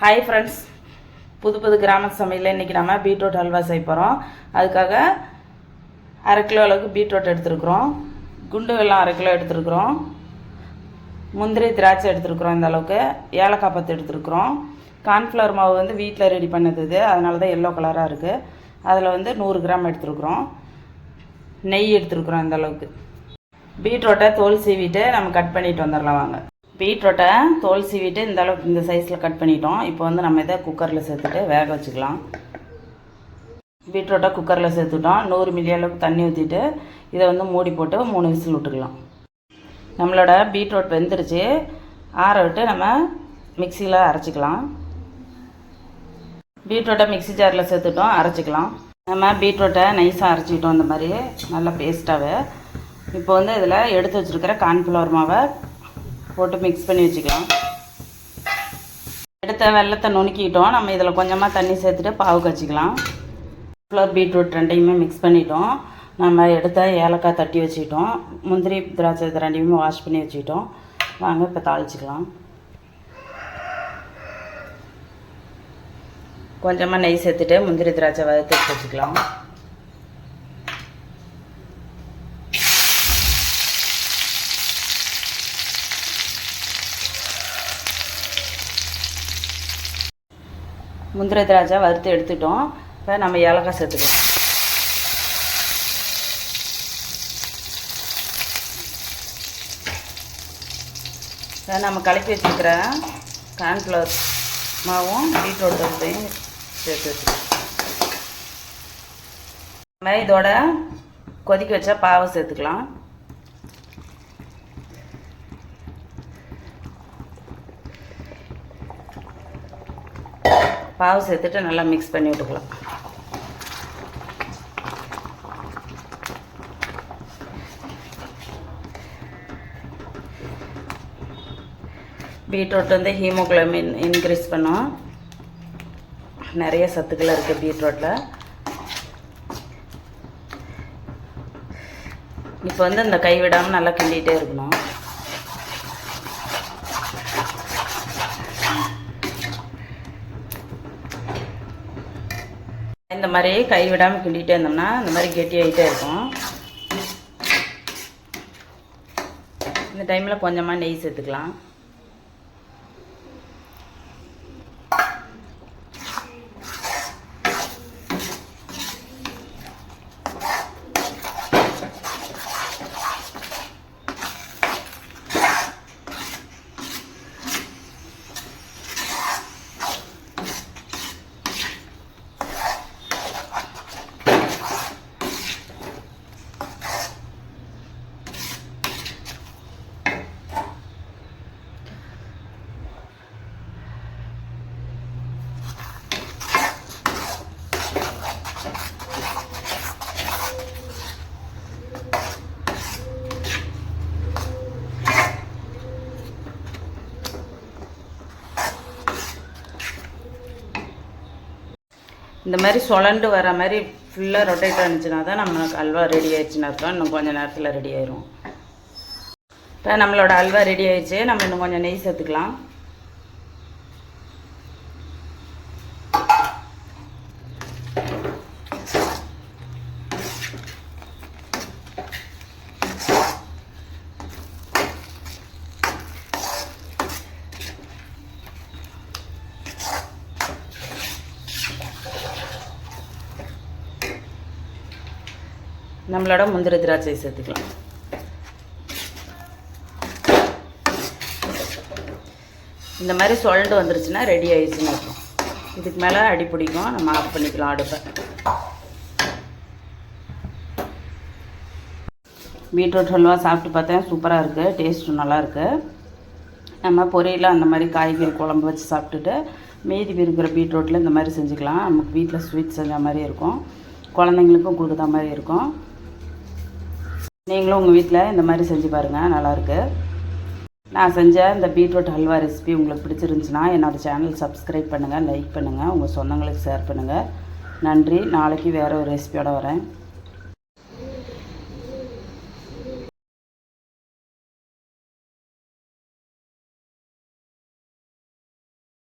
Hi friends, புது கிராம சமையலில் இன்றைக்கி நம்ம பீட்ரூட் ஹல்வா செய்ய போகிறோம். அதுக்காக 1/2 கிலோ அளவுக்கு பீட்ரூட் எடுத்துருக்குறோம். குண்டு வெல்லம் 1/2 கிலோ எடுத்துருக்குறோம். முந்திரி திராட்சை எடுத்துருக்குறோம். இந்த அளவுக்கு ஏலக்காய் பத்து எடுத்துருக்குறோம். கார்ன்ஃப்ளவர் மாவு வந்து வீட்டில் ரெடி பண்ணது இது, அதனால தான் எல்லோ கலராக இருக்குது. அதில் வந்து 100 கிராம் எடுத்துருக்குறோம். நெய் எடுத்துருக்குறோம். இந்த அளவுக்கு பீட்ரூட்டை தோல் சீவிட்டு நம்ம கட் பண்ணிட்டு வந்துடலாம். வாங்க, பீட்ரூட்டை தோல் சீவிட்டு இந்த அளவுக்கு இந்த சைஸில் கட் பண்ணிட்டோம். இப்போ வந்து நம்ம இதை குக்கரில் சேர்த்துட்டு வேக வச்சுக்கலாம். பீட்ரூட்டை குக்கரில் சேர்த்துட்டோம். 100 மில்லி அளவுக்கு தண்ணி ஊற்றிட்டு இதை வந்து மூடி போட்டு 3 விசில் விட்டுக்கலாம். நம்மளோட பீட்ரூட் வெந்துருச்சு. ஆற விட்டு நம்ம மிக்சியில் அரைச்சிக்கலாம். பீட்ரூட்டை மிக்சி ஜாரில் சேர்த்துட்டோம், அரைச்சிக்கலாம். நம்ம பீட்ரூட்டை நைஸாக அரைச்சிக்கிட்டோம், இந்த மாதிரி நல்லா பேஸ்ட்டாகவே. இப்போ வந்து இதில் எடுத்து வச்சுருக்கிற கார்ன்ஃப்ளவர் மாவை போட்டு மிக்ஸ் பண்ணி வச்சுக்கலாம். எடுத்த வெல்லத்தை நுணுக்கிட்டோம். நம்ம இதில் கொஞ்சமாக தண்ணி சேர்த்துட்டு பாவு காய்ச்சிக்கலாம். ஃப்ளவர் பீட்ரூட் ரெண்டையுமே மிக்ஸ் பண்ணிட்டோம். நம்ம எடுத்த ஏலக்காய் தட்டி வச்சுக்கிட்டோம். முந்திரி திராட்சை ரெண்டையுமே வாஷ் பண்ணி வச்சுக்கிட்டோம். வாங்க இப்போ தாளிச்சிக்கலாம். கொஞ்சமாக நெய் சேர்த்துட்டு முந்திரி திராட்சை வறுத்து வச்சுக்கலாம். முந்திரி திராட்சை வறுத்து எடுத்துட்டோம். இப்போ நம்ம ஏலக்காய் சேர்த்துக்கலாம். இப்போ நம்ம கலக்கி வச்சுருக்கிற கார்ன்ஃப்ளவர் மாவும் பீட்ரூட்டையும் சேர்த்து வச்சுக்கலாம். நம்ம இதோட கொதிக்க வச்ச பாவை சேர்த்துக்கலாம். பாவு சேர்த்துட்டு நல்லா மிக்ஸ் பண்ணி விட்டுக்கலாம். பீட்ரூட் வந்து ஹீமோகுளோபின் இன்க்ரீஸ் பண்ணும். நிறைய சத்துக்கள் இருக்குது பீட்ரூட்டில். இப்போ வந்து இந்த கைவிடாமல் நல்லா கிண்டிகிட்டே இருக்கணும். இந்த மாதிரி கைவிடாமல் கிண்டிகிட்டே இருந்தோம்னா இந்த மாதிரி கெட்டியாகிட்டே இருக்கும். இந்த டைமில் கொஞ்சமாக நெய் சேர்த்துக்கலாம். இந்த மாதிரி சுழண்டு வர மாதிரி ஃபுல்லாக ரொட்டேட் ஆனிச்சுன்னா தான் நம்மளுக்கு அல்வா ரெடி ஆயிடுச்சுன்னா இருக்கும். இன்னும் கொஞ்சம் நேரத்தில் ரெடி ஆயிரும். இப்போ நம்மளோட அல்வா ரெடி ஆயிடுச்சு. நம்ம இன்னும் கொஞ்சம் நெய் சேர்த்துக்கலாம். நம்மளோட முந்திரி திராட்சை சேர்த்துக்கலாம். இந்த மாதிரி சுழண்டு வந்துருச்சுன்னா ரெடி ஆயிடுச்சுன்னு இருக்கும். இதுக்கு மேலே அடி பிடிக்கும். நம்ம ஆஃப் பண்ணிக்கலாம் அடுப்பை. பீட்ரூட் ஹல்வா சாப்பிட்டு பார்த்தேன், சூப்பராக இருக்குது. டேஸ்ட்டும் நல்லாயிருக்கு. நம்ம பொரியல் அந்த மாதிரி காய்கறி குழம்பு வச்சு சாப்பிட்டுட்டு மீதி இருக்கிற பீட்ரூட்டில் இந்த மாதிரி செஞ்சுக்கலாம். நமக்கு வீட்டில் ஸ்வீட் செஞ்ச மாதிரி இருக்கும். குழந்தைங்களுக்கும் கொடுக்குற மாதிரி இருக்கும். நீங்களும் உங்கள் வீட்டில் இந்த மாதிரி செஞ்சு பாருங்கள், நல்லாயிருக்கு. நான் செஞ்ச இந்த பீட்ரூட் ஹல்வா ரெசிபி உங்களுக்கு பிடிச்சிருந்துச்சுன்னா என்னோடய சேனல் சப்ஸ்கிரைப் பண்ணுங்கள், லைக் பண்ணுங்கள், உங்கள் சொந்தங்களுக்கு ஷேர் பண்ணுங்கள். நன்றி. நாளைக்கு வேறு ஒரு ரெசிபியோடு வரேன்.